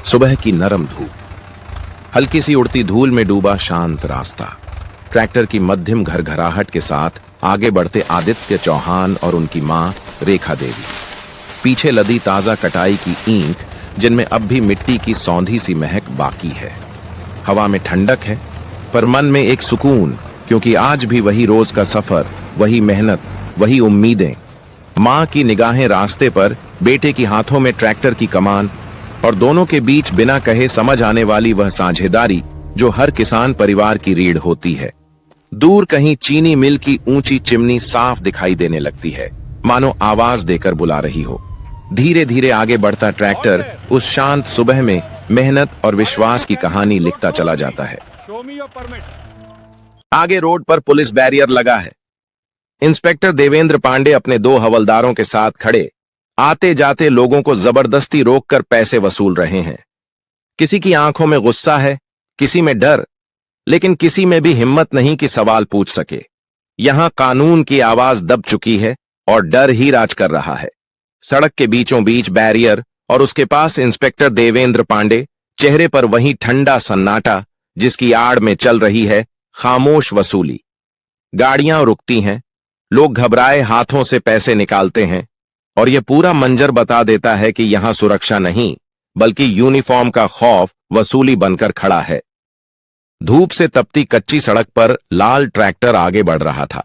सुबह की नरम धूप, हल्की सी उड़ती धूल में डूबा शांत रास्ता, ट्रैक्टर की मध्यम घरघराहट के साथ आगे बढ़ते आदित्य चौहान और उनकी मां रेखा देवी। पीछे लदी ताजा कटाई की ईंट जिनमें अब भी मिट्टी की सौंधी सी महक बाकी है। हवा में ठंडक है पर मन में एक सुकून, क्योंकि आज भी वही रोज का सफर, वही मेहनत, वही उम्मीदें। मां की निगाहें रास्ते पर, बेटे की हाथों में ट्रैक्टर की कमान, और दोनों के बीच बिना कहे समझ आने वाली वह साझेदारी जो हर किसान परिवार की रीढ़ होती है। दूर कहीं चीनी मिल की ऊंची चिमनी साफ दिखाई देने लगती है, मानो आवाज देकर बुला रही हो। धीरे धीरे आगे बढ़ता ट्रैक्टर उस शांत सुबह में मेहनत और विश्वास की कहानी लिखता चला जाता है। आगे रोड पर पुलिस बैरियर लगा है। इंस्पेक्टर देवेंद्र पांडे अपने 2 हवलदारों के साथ खड़े आते जाते लोगों को जबरदस्ती रोककर पैसे वसूल रहे हैं। किसी की आंखों में गुस्सा है, किसी में डर, लेकिन किसी में भी हिम्मत नहीं कि सवाल पूछ सके। यहां कानून की आवाज दब चुकी है और डर ही राज कर रहा है। सड़क के बीचों बीच बैरियर और उसके पास इंस्पेक्टर देवेंद्र पांडे, चेहरे पर वही ठंडा सन्नाटा जिसकी आड़ में चल रही है खामोश वसूली। गाड़ियां रुकती हैं, लोग घबराए हाथों से पैसे निकालते हैं, और यह पूरा मंजर बता देता है कि यहां सुरक्षा नहीं बल्कि यूनिफॉर्म का खौफ वसूली बनकर खड़ा है। धूप से तपती कच्ची सड़क पर लाल ट्रैक्टर आगे बढ़ रहा था।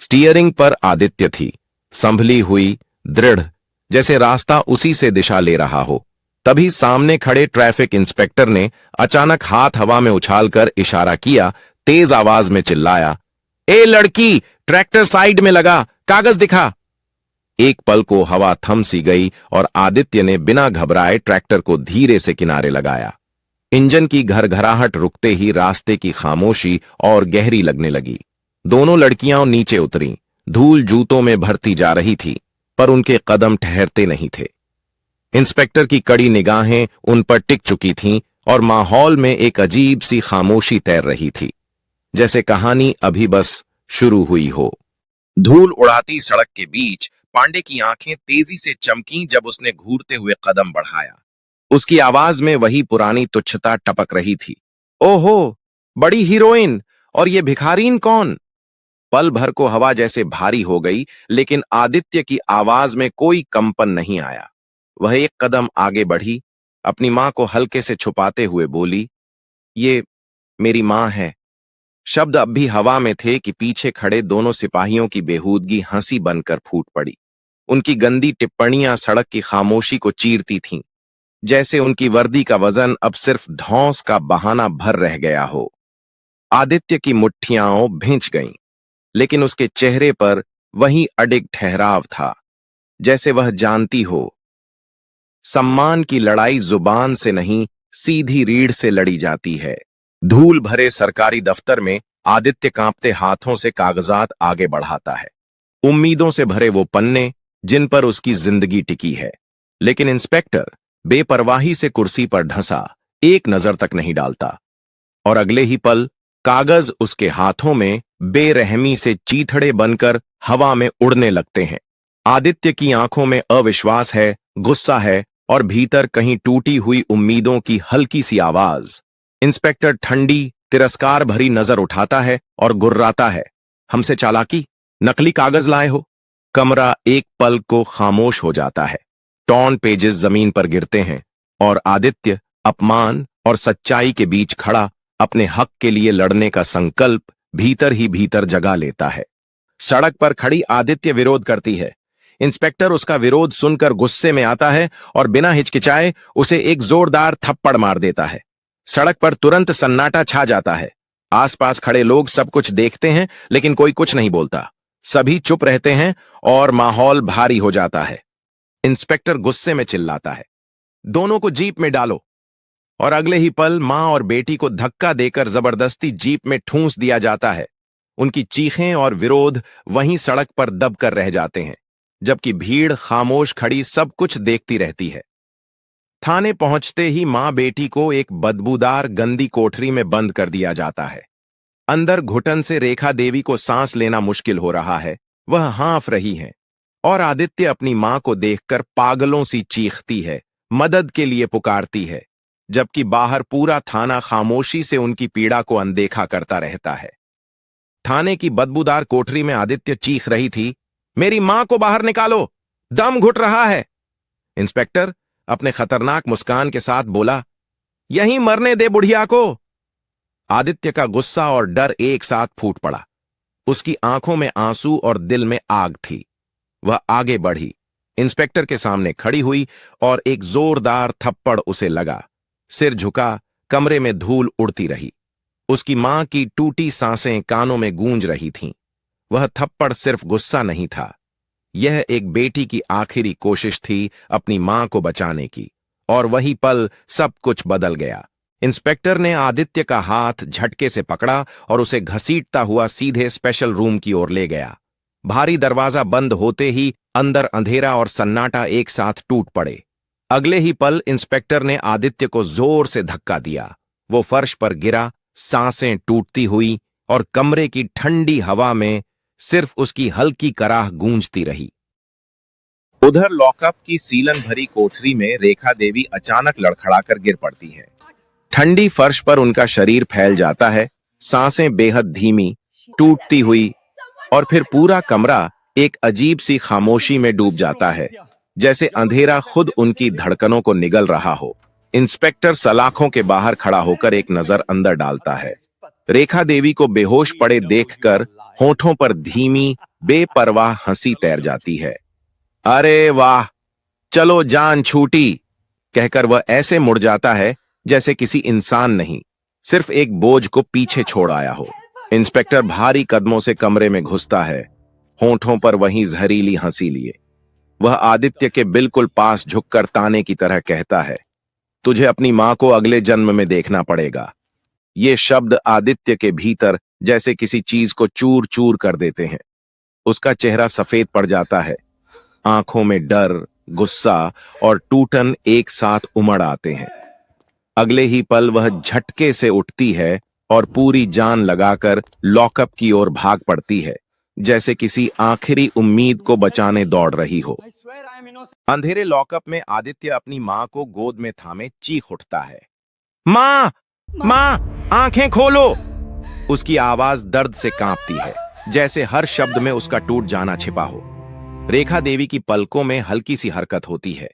स्टीयरिंग पर आदित्य थी, संभली हुई, दृढ़, जैसे रास्ता उसी से दिशा ले रहा हो। तभी सामने खड़े ट्रैफिक इंस्पेक्टर ने अचानक हाथ हवा में उछालकर इशारा किया, तेज आवाज में चिल्लाया, ए लड़की, ट्रैक्टर साइड में लगा, कागज दिखा। एक पल को हवा थम सी गई और आदित्य ने बिना घबराए ट्रैक्टर को धीरे से किनारे लगाया। इंजन की घरघराहट रुकते ही रास्ते की खामोशी और गहरी लगने लगी। दोनों लड़कियां नीचे उतरीं, धूल जूतों में भरती जा रही थी, पर उनके कदम ठहरते नहीं थे। इंस्पेक्टर की कड़ी निगाहें उन पर टिक चुकी थीं और माहौल में एक अजीब सी खामोशी तैर रही थी, जैसे कहानी अभी बस शुरू हुई हो। धूल उड़ाती सड़क के बीच पांडे की आंखें तेजी से चमकीं जब उसने घूरते हुए कदम बढ़ाया। उसकी आवाज में वही पुरानी तुच्छता टपक रही थी, ओहो, बड़ी हीरोइन, और ये भिखारीन कौन? पल भर को हवा जैसे भारी हो गई, लेकिन आदित्य की आवाज में कोई कंपन नहीं आया। वह एक कदम आगे बढ़ी, अपनी मां को हल्के से छुपाते हुए बोली, ये मेरी मां है। शब्द अब भी हवा में थे कि पीछे खड़े दोनों सिपाहियों की बेहूदगी हंसी बनकर फूट पड़ी। उनकी गंदी टिप्पणियां सड़क की खामोशी को चीरती थीं, जैसे उनकी वर्दी का वजन अब सिर्फ धौंस का बहाना भर रह गया हो। आदित्य की मुट्ठियां भिंच गईं, लेकिन उसके चेहरे पर वही अडिग ठहराव था, जैसे वह जानती हो, सम्मान की लड़ाई जुबान से नहीं, सीधी रीढ़ से लड़ी जाती है। धूल भरे सरकारी दफ्तर में आदित्य कांपते हाथों से कागजात आगे बढ़ाता है, उम्मीदों से भरे वो पन्ने जिन पर उसकी जिंदगी टिकी है। लेकिन इंस्पेक्टर बेपरवाही से कुर्सी पर ढंसा, एक नजर तक नहीं डालता, और अगले ही पल कागज उसके हाथों में बेरहमी से चीथड़े बनकर हवा में उड़ने लगते हैं। आदित्य की आंखों में अविश्वास है, गुस्सा है, और भीतर कहीं टूटी हुई उम्मीदों की हल्की सी आवाज। इंस्पेक्टर ठंडी, तिरस्कार भरी नजर उठाता है और गुर्राता है, हमसे चालाकी, नकली कागज लाए हो। कमरा एक पल को खामोश हो जाता है। टॉर्न पेजेस जमीन पर गिरते हैं और आदित्य अपमान और सच्चाई के बीच खड़ा अपने हक के लिए लड़ने का संकल्प भीतर ही भीतर जगा लेता है। सड़क पर खड़ी आदित्य विरोध करती है। इंस्पेक्टर उसका विरोध सुनकर गुस्से में आता है और बिना हिचकिचाए उसे एक जोरदार थप्पड़ मार देता है। सड़क पर तुरंत सन्नाटा छा जाता है। आसपास खड़े लोग सब कुछ देखते हैं, लेकिन कोई कुछ नहीं बोलता। सभी चुप रहते हैं और माहौल भारी हो जाता है। इंस्पेक्टर गुस्से में चिल्लाता है, दोनों को जीप में डालो, और अगले ही पल मां और बेटी को धक्का देकर जबरदस्ती जीप में ठूंस दिया जाता है। उनकी चीखें और विरोध वहीं सड़क पर दब कर रह जाते हैं, जबकि भीड़ खामोश खड़ी सब कुछ देखती रहती है। थाने पहुंचते ही मां बेटी को एक बदबूदार गंदी कोठरी में बंद कर दिया जाता है। अंदर घुटन से रेखा देवी को सांस लेना मुश्किल हो रहा है, वह हाँफ रही है, और आदित्य अपनी मां को देखकर पागलों सी चीखती है, मदद के लिए पुकारती है, जबकि बाहर पूरा थाना खामोशी से उनकी पीड़ा को अनदेखा करता रहता है। थाने की बदबूदार कोठरी में आदित्य चीख रही थी, मेरी मां को बाहर निकालो, दम घुट रहा है। इंस्पेक्टर अपने खतरनाक मुस्कान के साथ बोला, यहीं मरने दे बुढ़िया को। आदित्य का गुस्सा और डर एक साथ फूट पड़ा। उसकी आंखों में आंसू और दिल में आग थी। वह आगे बढ़ी, इंस्पेक्टर के सामने खड़ी हुई और एक जोरदार थप्पड़ उसे लगा। सिर झुका, कमरे में धूल उड़ती रही। उसकी मां की टूटी सांसें कानों में गूंज रही थीं। वह थप्पड़ सिर्फ गुस्सा नहीं था, यह एक बेटी की आखिरी कोशिश थी अपनी मां को बचाने की। और वही पल सब कुछ बदल गया। इंस्पेक्टर ने आदित्य का हाथ झटके से पकड़ा और उसे घसीटता हुआ सीधे स्पेशल रूम की ओर ले गया। भारी दरवाजा बंद होते ही अंदर अंधेरा और सन्नाटा एक साथ टूट पड़े। अगले ही पल इंस्पेक्टर ने आदित्य को जोर से धक्का दिया। वो फर्श पर गिरा, सांसें टूटती हुई और कमरे की ठंडी हवा में सिर्फ उसकी हल्की कराह गूंजती रही। उधर लॉकअप की सीलन भरी कोठरी में रेखा देवी अचानक लड़खड़ाकर गिर पड़ती है। ठंडी फर्श पर उनका शरीर फैल जाता है, सांसें बेहद धीमी, टूटती हुई, और फिर पूरा कमरा एक अजीब सी खामोशी में डूब जाता है, जैसे अंधेरा खुद उनकी धड़कनों को निगल रहा हो। इंस्पेक्टर सलाखों के बाहर खड़ा होकर एक नजर अंदर डालता है। रेखा देवी को बेहोश पड़े देखकर होठों पर धीमी बेपरवाह हंसी तैर जाती है। अरे वाह, चलो जान छूटी, कहकर वह ऐसे मुड़ जाता है जैसे किसी इंसान नहीं, सिर्फ एक बोझ को पीछे छोड़ आया हो। इंस्पेक्टर भारी कदमों से कमरे में घुसता है, होठों पर वहीं जहरीली हंसी लिए। वह आदित्य के बिल्कुल पास झुककर ताने की तरह कहता है, तुझे अपनी मां को अगले जन्म में देखना पड़ेगा। ये शब्द आदित्य के भीतर जैसे किसी चीज को चूर चूर कर देते हैं। उसका चेहरा सफेद पड़ जाता है, आंखों में डर, गुस्सा और टूटन एक साथ उमड़ आते हैं। अगले ही पल वह झटके से उठती है और पूरी जान लगाकर लॉकअप की ओर भाग पड़ती है, जैसे किसी आखिरी उम्मीद को बचाने दौड़ रही हो। अंधेरे लॉकअप में आदित्य अपनी मां को गोद में थामे चीख उठता है, मां, मां, आंखें खोलो। उसकी आवाज दर्द से कांपती है, जैसे हर शब्द में उसका टूट जाना छिपा हो। रेखा देवी की पलकों में हल्की सी हरकत होती है,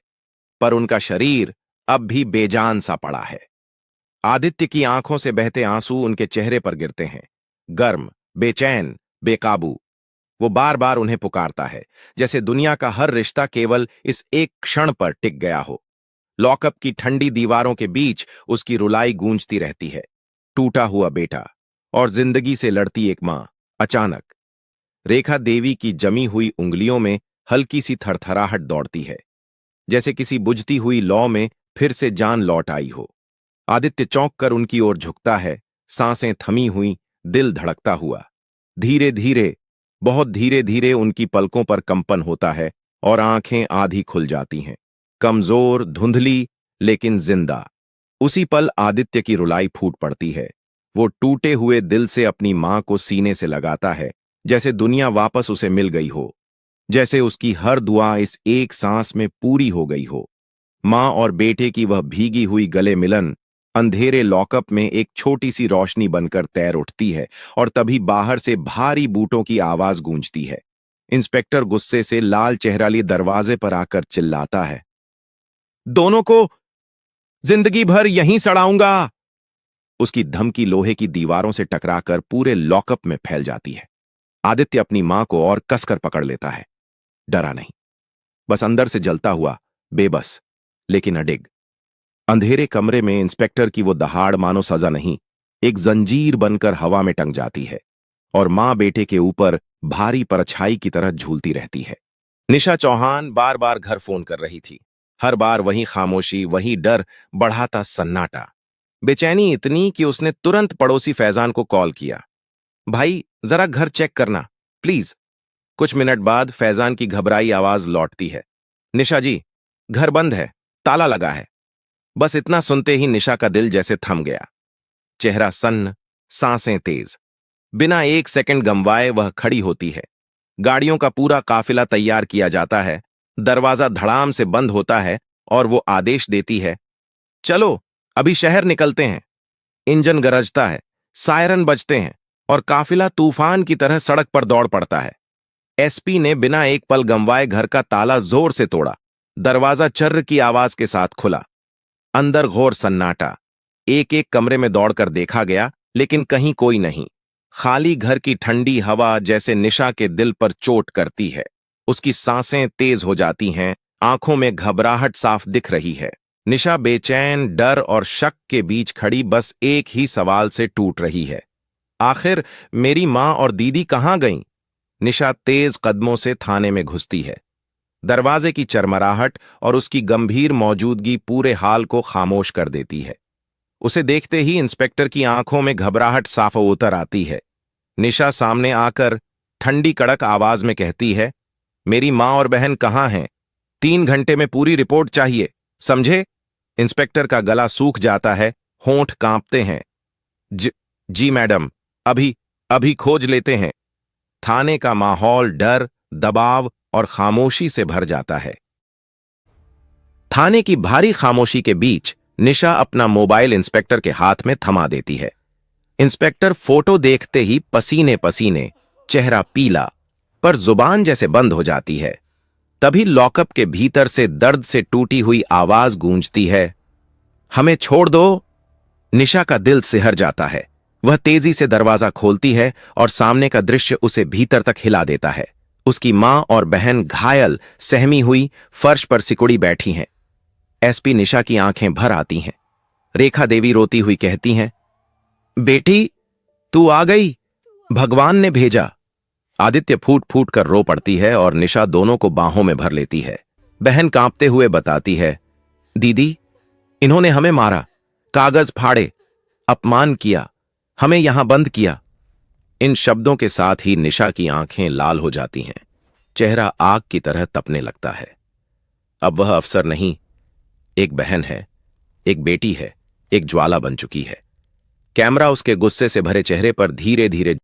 पर उनका शरीर अब भी बेजान सा पड़ा है। आदित्य की आंखों से बहते आंसू उनके चेहरे पर गिरते हैं, गर्म, बेचैन, बेकाबू। वो बार बार उन्हें पुकारता है, जैसे दुनिया का हर रिश्ता केवल इस एक क्षण पर टिक गया हो। लॉकअप की ठंडी दीवारों के बीच उसकी रुलाई गूंजती रहती है, टूटा हुआ बेटा और जिंदगी से लड़ती एक मां। अचानक रेखा देवी की जमी हुई उंगलियों में हल्की सी थरथराहट दौड़ती है, जैसे किसी बुझती हुई लौ में फिर से जान लौट आई हो। आदित्य चौंक कर उनकी ओर झुकता है, सांसें थमी हुई, दिल धड़कता हुआ। धीरे धीरे, बहुत धीरे धीरे उनकी पलकों पर कंपन होता है और आंखें आधी खुल जाती हैं, कमजोर, धुंधली, लेकिन जिंदा। उसी पल आदित्य की रुलाई फूट पड़ती है। वो टूटे हुए दिल से अपनी मां को सीने से लगाता है, जैसे दुनिया वापस उसे मिल गई हो, जैसे उसकी हर दुआ इस एक सांस में पूरी हो गई हो। मां और बेटे की वह भीगी हुई गले मिलन अंधेरे लॉकअप में एक छोटी सी रोशनी बनकर तैर उठती है, और तभी बाहर से भारी बूटों की आवाज गूंजती है। इंस्पेक्टर गुस्से से लाल चेहरा लिए दरवाजे पर आकर चिल्लाता है, दोनों को जिंदगी भर यहीं सड़ाऊंगा। उसकी धमकी लोहे की दीवारों से टकराकर पूरे लॉकअप में फैल जाती है। आदित्य अपनी मां को और कसकर पकड़ लेता है, डरा नहीं, बस अंदर से जलता हुआ, बेबस लेकिन अडिग। अंधेरे कमरे में इंस्पेक्टर की वो दहाड़ मानो सजा नहीं, एक जंजीर बनकर हवा में टंग जाती है और मां बेटे के ऊपर भारी परछाई की तरह झूलती रहती है। निशा चौहान बार बार घर फोन कर रही थी, हर बार वही खामोशी, वही डर, बढ़ाता सन्नाटा। बेचैनी इतनी कि उसने तुरंत पड़ोसी फैजान को कॉल किया, भाई जरा घर चेक करना प्लीज। कुछ मिनट बाद फैजान की घबराई आवाज लौटती है, निशा जी, घर बंद है, ताला लगा है। बस इतना सुनते ही निशा का दिल जैसे थम गया, चेहरा सन्न, सांसें तेज। बिना एक सेकंड गंवाए वह खड़ी होती है। गाड़ियों का पूरा काफिला तैयार किया जाता है, दरवाजा धड़ाम से बंद होता है और वो आदेश देती है, चलो अभी शहर निकलते हैं। इंजन गरजता है, सायरन बजते हैं और काफिला तूफान की तरह सड़क पर दौड़ पड़ता है। एसपी ने बिना एक पल गंवाए घर का ताला जोर से तोड़ा। दरवाजा चर्र की आवाज के साथ खुला। अंदर घोर सन्नाटा। एक एक कमरे में दौड़कर देखा गया, लेकिन कहीं कोई नहीं। खाली घर की ठंडी हवा जैसे निशा के दिल पर चोट करती है। उसकी सांसें तेज हो जाती हैं, आंखों में घबराहट साफ दिख रही है। निशा बेचैन, डर और शक के बीच खड़ी बस एक ही सवाल से टूट रही है। आखिर मेरी मां और दीदी कहां गईं? निशा तेज कदमों से थाने में घुसती है। दरवाजे की चरमराहट और उसकी गंभीर मौजूदगी पूरे हाल को खामोश कर देती है। उसे देखते ही इंस्पेक्टर की आंखों में घबराहट साफ उतर आती है। निशा सामने आकर ठंडी कड़क आवाज में कहती है, मेरी मां और बहन कहां हैं? 3 घंटे में पूरी रिपोर्ट चाहिए, समझे? इंस्पेक्टर का गला सूख जाता है, होंठ कांपते हैं। जी मैडम, अभी अभी खोज लेते हैं। थाने का माहौल डर, दबाव और खामोशी से भर जाता है। थाने की भारी खामोशी के बीच निशा अपना मोबाइल इंस्पेक्टर के हाथ में थमा देती है। इंस्पेक्टर फोटो देखते ही पसीने पसीने, चेहरा पीला, पर जुबान जैसे बंद हो जाती है। तभी लॉकअप के भीतर से दर्द से टूटी हुई आवाज गूंजती है, हमें छोड़ दो। निशा का दिल सिहर जाता है। वह तेजी से दरवाजा खोलती है और सामने का दृश्य उसे भीतर तक हिला देता है। उसकी मां और बहन घायल, सहमी हुई, फर्श पर सिकुड़ी बैठी हैं। एसपी निशा की आंखें भर आती हैं। रेखा देवी रोती हुई कहती हैं, बेटी तू आ गई, भगवान ने भेजा। आदित्य फूट फूट कर रो पड़ती है और निशा दोनों को बाहों में भर लेती है। बहन कांपते हुए बताती है, दीदी इन्होंने हमें मारा, कागज फाड़े, अपमान किया, हमें यहां बंद किया। इन शब्दों के साथ ही निशा की आंखें लाल हो जाती हैं। चेहरा आग की तरह तपने लगता है। अब वह अफसर नहीं, एक बहन है, एक बेटी है, एक ज्वाला बन चुकी है। कैमरा उसके गुस्से से भरे चेहरे पर धीरे धीरे